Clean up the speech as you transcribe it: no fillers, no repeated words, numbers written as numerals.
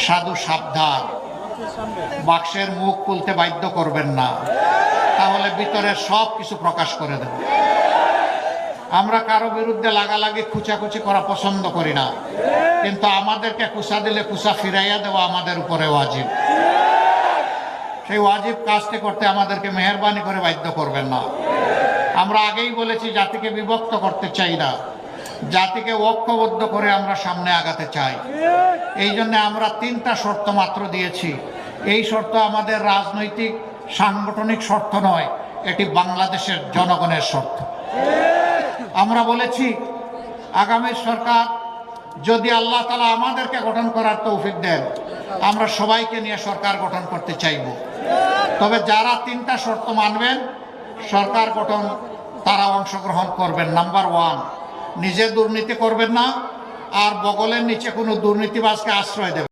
সাধু সাবধান, বাক্সের মুখ খুলতে বাধ্য করবেন না, তাহলে ভিতরের সব কিছু প্রকাশ করে দেব। আমরা কারো বিরুদ্ধে লাগালাগি খুচাখুচি করা পছন্দ করি না, কিন্তু আমাদেরকে কুচা দিলে কুচা ফিরাইয়া দেওয়া আমাদের উপরে ওয়াজিব। সেই ওয়াজিব কাজটি করতে আমাদেরকে মেহেরবানি করে বাধ্য করবেন না। আমরা আগেই বলেছি, জাতিকে বিভক্ত করতে চাই না, জাতিকে ঐক্যবদ্ধ করে আমরা সামনে আগাতে চাই। এই জন্য আমরা 3টা শর্ত মাত্র দিয়েছি। এই শর্ত আমাদের রাজনৈতিক সাংগঠনিক শর্ত নয়, এটি বাংলাদেশের জনগণের শর্ত। আমরা বলেছি, আগামী সরকার যদি আল্লাহ তাআলা আমাদেরকে গঠন করার তৌফিক দেন, আমরা সবাইকে নিয়ে সরকার গঠন করতে চাইব। তবে যারা 3টা শর্ত মানবেন, সরকার গঠন তারা অংশগ্রহণ করবেন। নাম্বার 1, নিজে দুর্নীতি করবেন না, আর বগলের নিচে কোনো দুর্নীতিবাজকে আশ্রয় দেবেন।